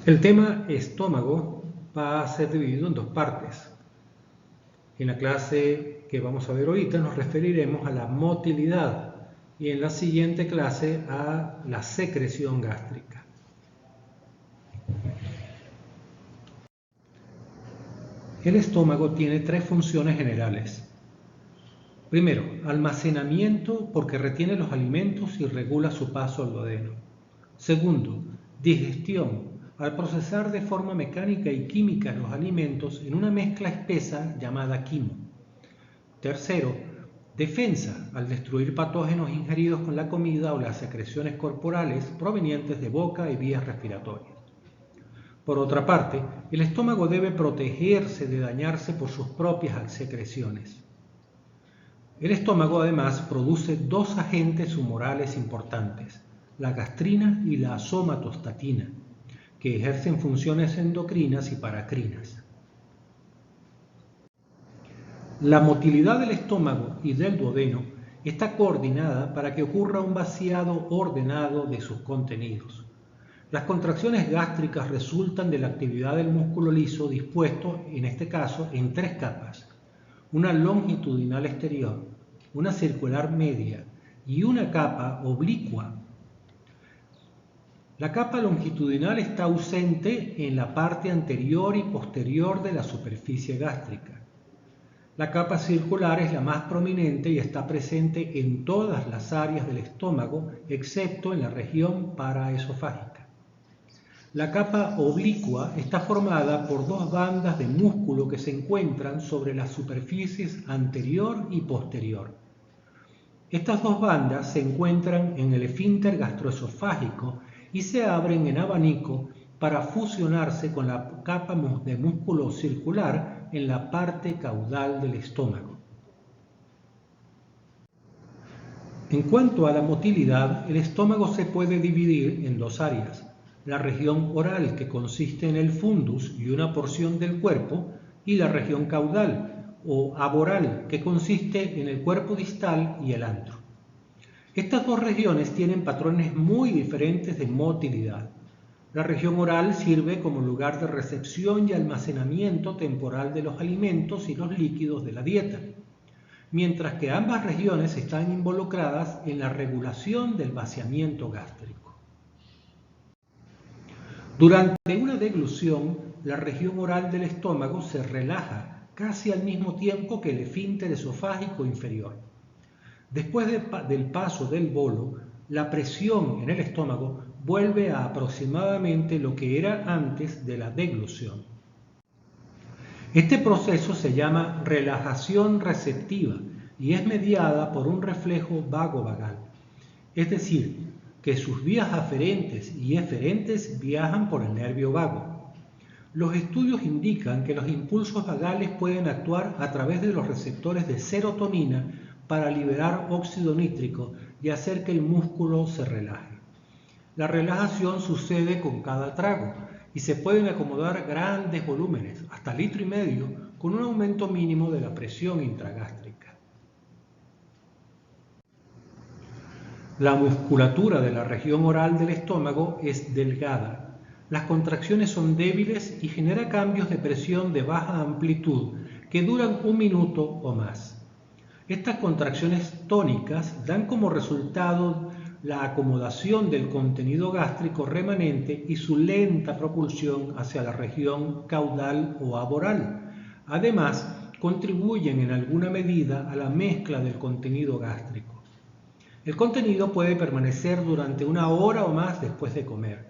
El tema estómago va a ser dividido en dos partes. En la clase que vamos a ver ahorita nos referiremos a la motilidad y en la siguiente clase a la secreción gástrica. El estómago tiene tres funciones generales. Primero, almacenamiento porque retiene los alimentos y regula su paso al duodeno. Segundo, digestión al procesar de forma mecánica y química los alimentos en una mezcla espesa llamada quimo. Tercero, defensa al destruir patógenos ingeridos con la comida o las secreciones corporales provenientes de boca y vías respiratorias. Por otra parte, el estómago debe protegerse de dañarse por sus propias secreciones. El estómago además produce dos agentes humorales importantes, la gastrina y la somatostatina, que ejercen funciones endocrinas y paracrinas. La motilidad del estómago y del duodeno está coordinada para que ocurra un vaciado ordenado de sus contenidos. Las contracciones gástricas resultan de la actividad del músculo liso dispuesto, en este caso, en tres capas: una longitudinal exterior, una circular media y una capa oblicua. La capa longitudinal está ausente en la parte anterior y posterior de la superficie gástrica. La capa circular es la más prominente y está presente en todas las áreas del estómago, excepto en la región paraesofágica. La capa oblicua está formada por dos bandas de músculo que se encuentran sobre las superficies anterior y posterior. Estas dos bandas se encuentran en el esfínter gastroesofágico y se abren en abanico para fusionarse con la capa de músculo circular en la parte caudal del estómago. En cuanto a la motilidad, el estómago se puede dividir en dos áreas: la región oral, que consiste en el fundus y una porción del cuerpo, y la región caudal o aboral, que consiste en el cuerpo distal y el antro. Estas dos regiones tienen patrones muy diferentes de motilidad. La región oral sirve como lugar de recepción y almacenamiento temporal de los alimentos y los líquidos de la dieta, mientras que ambas regiones están involucradas en la regulación del vaciamiento gástrico. Durante una deglución, la región oral del estómago se relaja casi al mismo tiempo que el esfínter esofágico inferior. Después del paso del bolo, la presión en el estómago vuelve a aproximadamente lo que era antes de la deglución. Este proceso se llama relajación receptiva y es mediada por un reflejo vagovagal, es decir, que sus vías aferentes y eferentes viajan por el nervio vago. Los estudios indican que los impulsos vagales pueden actuar a través de los receptores de serotonina para liberar óxido nítrico y hacer que el músculo se relaje. La relajación sucede con cada trago y se pueden acomodar grandes volúmenes, hasta 1,5 litros, con un aumento mínimo de la presión intragástrica. La musculatura de la región oral del estómago es delgada. Las contracciones son débiles y genera cambios de presión de baja amplitud que duran 1 minuto o más. Estas contracciones tónicas dan como resultado la acomodación del contenido gástrico remanente y su lenta propulsión hacia la región caudal o aboral. Además, contribuyen en alguna medida a la mezcla del contenido gástrico. El contenido puede permanecer durante 1 hora o más después de comer.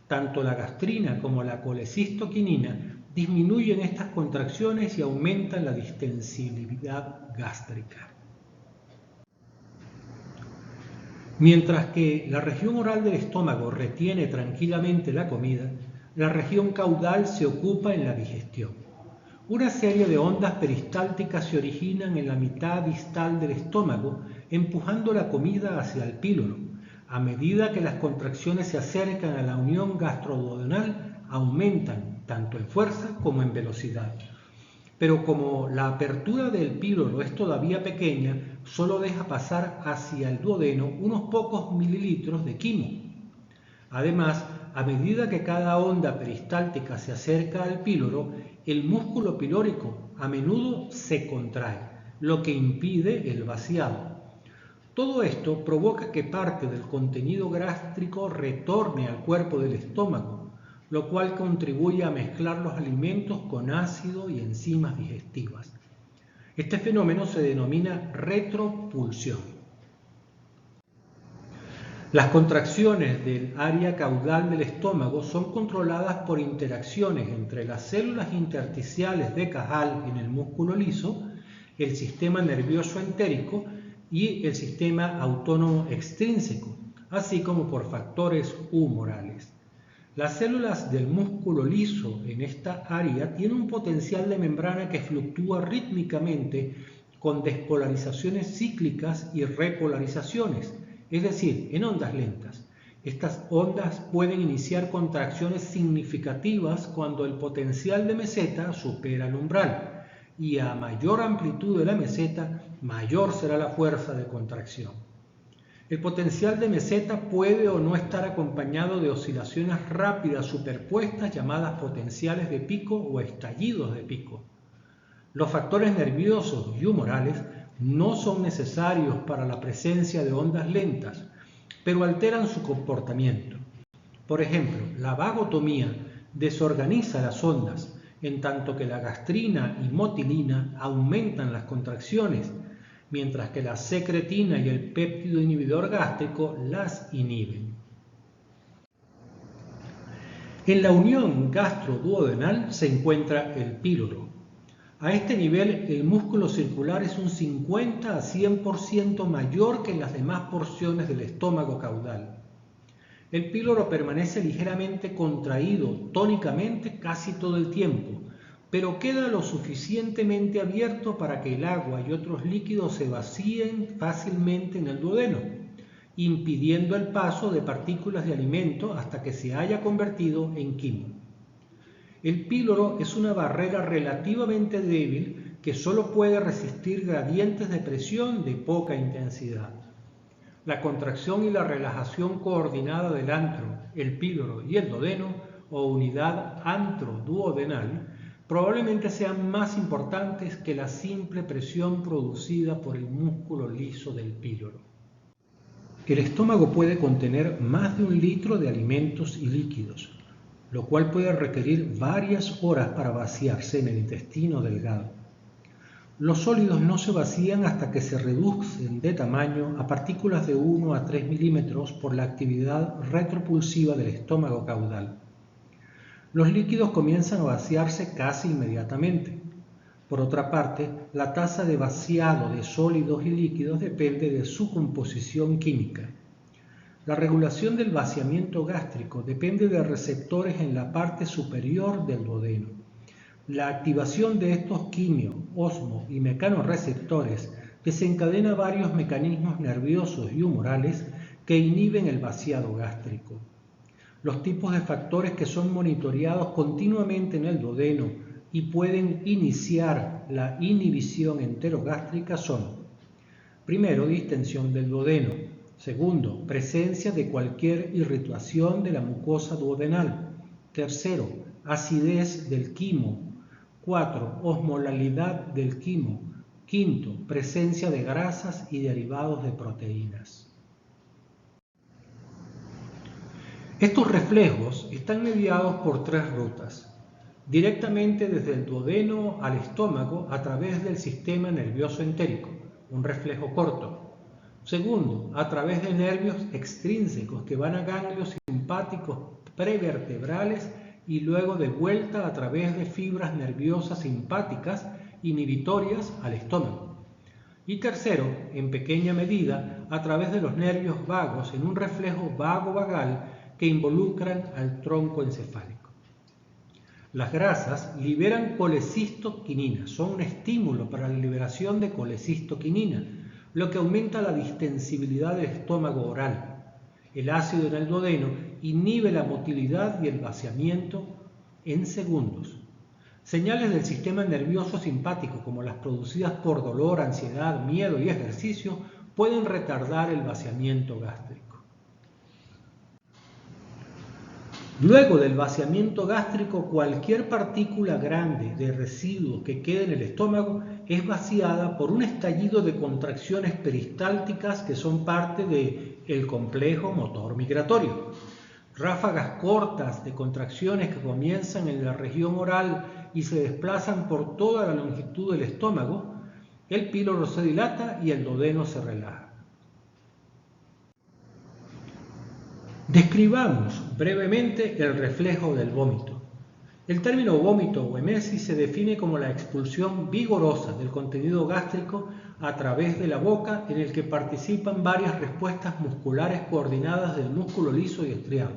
Tanto la gastrina como la colecistoquinina disminuyen estas contracciones y aumentan la distensibilidad gástrica. Mientras que la región oral del estómago retiene tranquilamente la comida, la región caudal se ocupa en la digestión. Una serie de ondas peristálticas se originan en la mitad distal del estómago, empujando la comida hacia el píloro. A medida que las contracciones se acercan a la unión gastroduodenal, aumentan tanto en fuerza como en velocidad. Pero como la apertura del píloro es todavía pequeña, solo deja pasar hacia el duodeno unos pocos mililitros de quimo. Además, a medida que cada onda peristáltica se acerca al píloro, el músculo pilórico a menudo se contrae, lo que impide el vaciado. Todo esto provoca que parte del contenido gástrico retorne al cuerpo del estómago, lo cual contribuye a mezclar los alimentos con ácido y enzimas digestivas. Este fenómeno se denomina retropulsión. Las contracciones del área caudal del estómago son controladas por interacciones entre las células intersticiales de Cajal en el músculo liso, el sistema nervioso entérico y el sistema autónomo extrínseco, así como por factores humorales. Las células del músculo liso en esta área tienen un potencial de membrana que fluctúa rítmicamente con despolarizaciones cíclicas y repolarizaciones, es decir, en ondas lentas. Estas ondas pueden iniciar contracciones significativas cuando el potencial de meseta supera el umbral, y a mayor amplitud de la meseta, mayor será la fuerza de contracción. El potencial de meseta puede o no estar acompañado de oscilaciones rápidas superpuestas llamadas potenciales de pico o estallidos de pico. Los factores nerviosos y humorales no son necesarios para la presencia de ondas lentas, pero alteran su comportamiento. Por ejemplo, la vagotomía desorganiza las ondas, en tanto que la gastrina y motilina aumentan las contracciones, mientras que la secretina y el péptido inhibidor gástrico las inhiben. En la unión gastroduodenal se encuentra el píloro. A este nivel, el músculo circular es un 50 a 100% mayor que en las demás porciones del estómago caudal. El píloro permanece ligeramente contraído tónicamente casi todo el tiempo, pero queda lo suficientemente abierto para que el agua y otros líquidos se vacíen fácilmente en el duodeno, impidiendo el paso de partículas de alimento hasta que se haya convertido en quimo. El píloro es una barrera relativamente débil que solo puede resistir gradientes de presión de poca intensidad. La contracción y la relajación coordinada del antro, el píloro y el duodeno, o unidad antro-duodenal, probablemente sean más importantes que la simple presión producida por el músculo liso del píloro. El estómago puede contener más de 1 litro de alimentos y líquidos, lo cual puede requerir varias horas para vaciarse en el intestino delgado. Los sólidos no se vacían hasta que se reducen de tamaño a partículas de 1 a 3 milímetros por la actividad retropulsiva del estómago caudal. Los líquidos comienzan a vaciarse casi inmediatamente. Por otra parte, la tasa de vaciado de sólidos y líquidos depende de su composición química. La regulación del vaciamiento gástrico depende de receptores en la parte superior del duodeno. La activación de estos quimio, osmo y mecanorreceptores desencadena varios mecanismos nerviosos y humorales que inhiben el vaciado gástrico. Los tipos de factores que son monitoreados continuamente en el duodeno y pueden iniciar la inhibición enterogástrica son: primero, distensión del duodeno. Segundo, presencia de cualquier irritación de la mucosa duodenal. Tercero, acidez del quimo. 4. Osmolalidad del quimo. Quinto, presencia de grasas y derivados de proteínas. Estos reflejos están mediados por 3 rutas: directamente desde el duodeno al estómago a través del sistema nervioso entérico, un reflejo corto. Segundo, a través de nervios extrínsecos que van a ganglios simpáticos prevertebrales y luego de vuelta a través de fibras nerviosas simpáticas inhibitorias al estómago. Y tercero, en pequeña medida, a través de los nervios vagos en un reflejo vago-vagal que involucran al tronco encefálico. Las grasas liberan colecistoquinina, son un estímulo para la liberación de colecistoquinina, lo que aumenta la distensibilidad del estómago oral. El ácido en el duodeno inhibe la motilidad y el vaciamiento en segundos. Señales del sistema nervioso simpático, como las producidas por dolor, ansiedad, miedo y ejercicio, pueden retardar el vaciamiento gástrico. Luego del vaciamiento gástrico, cualquier partícula grande de residuos que quede en el estómago es vaciada por un estallido de contracciones peristálticas que son parte del complejo motor migratorio. Ráfagas cortas de contracciones que comienzan en la región oral y se desplazan por toda la longitud del estómago. El píloro se dilata y el duodeno se relaja. Describamos brevemente el reflejo del vómito. El término vómito o emesis se define como la expulsión vigorosa del contenido gástrico a través de la boca, en el que participan varias respuestas musculares coordinadas del músculo liso y estriado.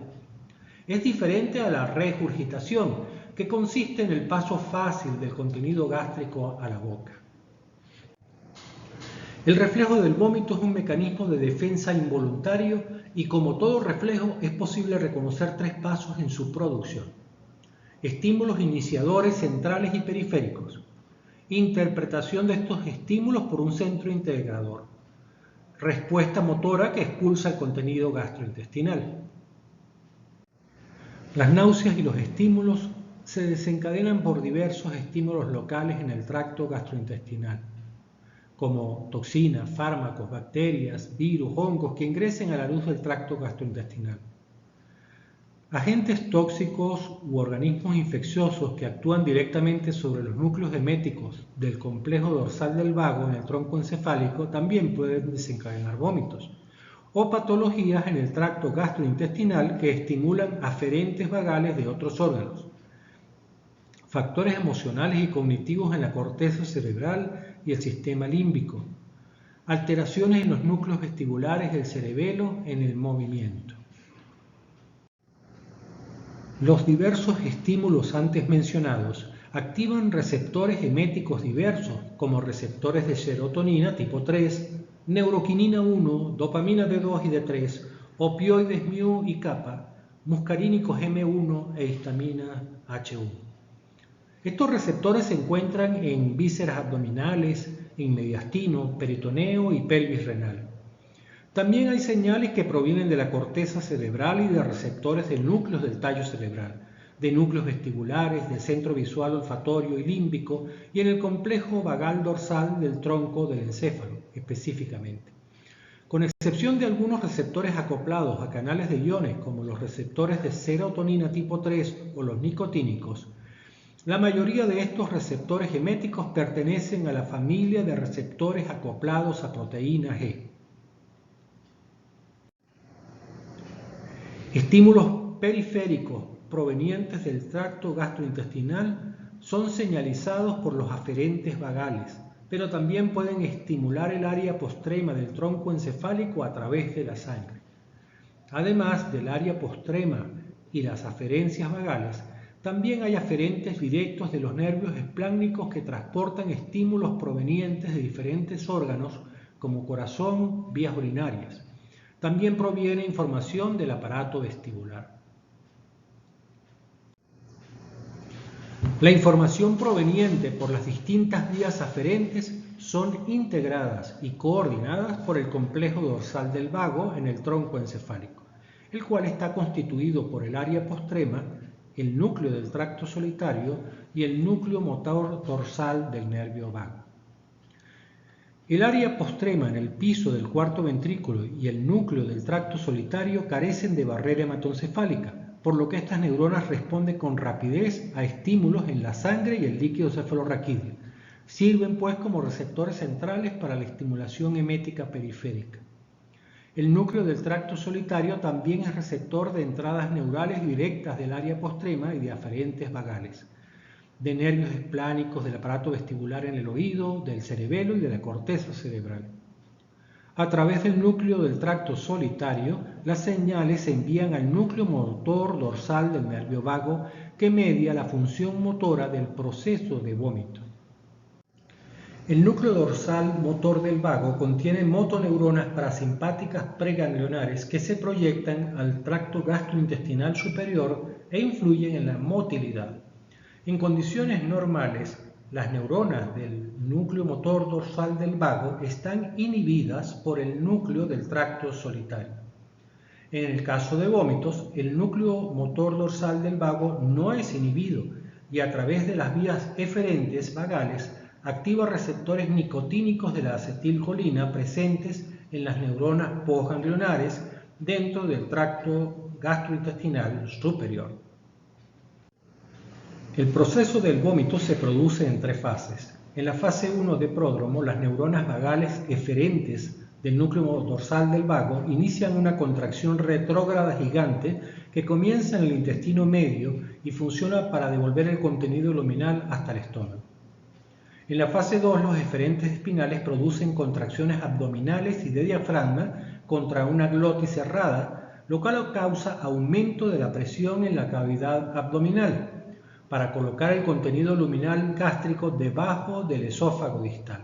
Es diferente a la regurgitación, que consiste en el paso fácil del contenido gástrico a la boca. El reflejo del vómito es un mecanismo de defensa involuntario y, como todo reflejo, es posible reconocer tres pasos en su producción: estímulos iniciadores centrales y periféricos, interpretación de estos estímulos por un centro integrador, respuesta motora que expulsa el contenido gastrointestinal. Las náuseas y los estímulos se desencadenan por diversos estímulos locales en el tracto gastrointestinal, como toxinas, fármacos, bacterias, virus, hongos que ingresen a la luz del tracto gastrointestinal. Agentes tóxicos u organismos infecciosos que actúan directamente sobre los núcleos eméticos del complejo dorsal del vago en el tronco encefálico también pueden desencadenar vómitos, o patologías en el tracto gastrointestinal que estimulan aferentes vagales de otros órganos. Factores emocionales y cognitivos en la corteza cerebral y el sistema límbico. Alteraciones en los núcleos vestibulares del cerebelo en el movimiento. Los diversos estímulos antes mencionados activan receptores eméticos diversos, como receptores de serotonina tipo 3, neuroquinina 1, dopamina D2 y D3, opioides mu y kappa, muscarínicos M1 e histamina H1. Estos receptores se encuentran en vísceras abdominales, en mediastino, peritoneo y pelvis renal. También hay señales que provienen de la corteza cerebral y de receptores de núcleos del tallo cerebral, de núcleos vestibulares, del centro visual olfatorio y límbico y en el complejo vagal dorsal del tronco del encéfalo, específicamente. Con excepción de algunos receptores acoplados a canales de iones, como los receptores de serotonina tipo 3 o los nicotínicos, la mayoría de estos receptores eméticos pertenecen a la familia de receptores acoplados a proteína G. Estímulos periféricos provenientes del tracto gastrointestinal son señalizados por los aferentes vagales, pero también pueden estimular el área postrema del tronco encefálico a través de la sangre. Además del área postrema y las aferencias vagales, también hay aferentes directos de los nervios espláncnicos que transportan estímulos provenientes de diferentes órganos como corazón, vías urinarias. También proviene información del aparato vestibular. La información proveniente por las distintas vías aferentes son integradas y coordinadas por el complejo dorsal del vago en el tronco encefálico, el cual está constituido por el área postrema, el núcleo del tracto solitario y el núcleo motor dorsal del nervio vago. El área postrema en el piso del cuarto ventrículo y el núcleo del tracto solitario carecen de barrera hematoencefálica, por lo que estas neuronas responden con rapidez a estímulos en la sangre y el líquido cefalorraquídeo. Sirven pues como receptores centrales para la estimulación emética periférica. El núcleo del tracto solitario también es receptor de entradas neurales directas del área postrema y de aferentes vagales, de nervios esplánicos, del aparato vestibular en el oído, del cerebelo y de la corteza cerebral. A través del núcleo del tracto solitario, las señales se envían al núcleo motor dorsal del nervio vago, que media la función motora del proceso de vómito. El núcleo dorsal motor del vago contiene motoneuronas parasimpáticas preganglionares que se proyectan al tracto gastrointestinal superior e influyen en la motilidad. En condiciones normales, las neuronas del núcleo motor dorsal del vago están inhibidas por el núcleo del tracto solitario. En el caso de vómitos, el núcleo motor dorsal del vago no es inhibido y a través de las vías eferentes vagales activa receptores nicotínicos de la acetilcolina presentes en las neuronas postganglionares dentro del tracto gastrointestinal superior. El proceso del vómito se produce en 3 fases. En la fase 1 de pródromo, las neuronas vagales eferentes del núcleo dorsal del vago inician una contracción retrógrada gigante que comienza en el intestino medio y funciona para devolver el contenido luminal hasta el estómago. En la fase 2, los eferentes espinales producen contracciones abdominales y de diafragma contra una glotis cerrada, lo cual causa aumento de la presión en la cavidad abdominal para colocar el contenido luminal gástrico debajo del esófago distal.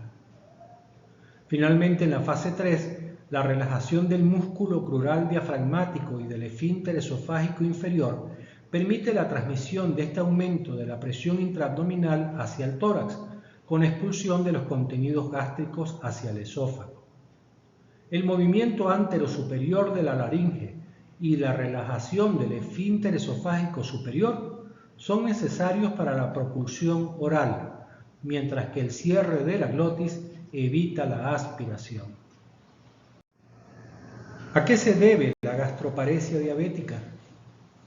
Finalmente, en la fase 3, la relajación del músculo crural diafragmático y del esfínter esofágico inferior permite la transmisión de este aumento de la presión intraabdominal hacia el tórax, con expulsión de los contenidos gástricos hacia el esófago. El movimiento antero-superior de la laringe y la relajación del esfínter esofágico superior son necesarios para la propulsión oral, mientras que el cierre de la glotis evita la aspiración. ¿A qué se debe la gastroparesia diabética?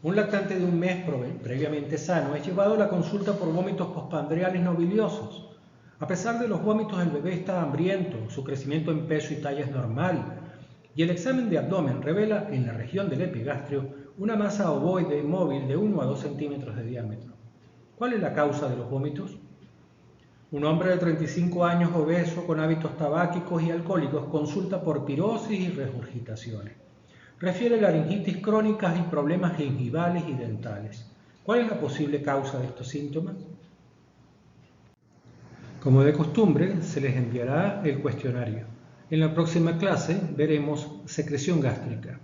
Un lactante de un mes previamente sano es llevado a la consulta por vómitos postprandiales no biliosos. A pesar de los vómitos, el bebé está hambriento, su crecimiento en peso y talla es normal, y el examen de abdomen revela en la región del epigastrio una masa ovoide móvil de 1 a 2 centímetros de diámetro. ¿Cuál es la causa de los vómitos? Un hombre de 35 años obeso con hábitos tabáquicos y alcohólicos consulta por pirosis y regurgitaciones. Refiere laringitis crónicas y problemas gingivales y dentales. ¿Cuál es la posible causa de estos síntomas? Como de costumbre, se les enviará el cuestionario. En la próxima clase veremos secreción gástrica.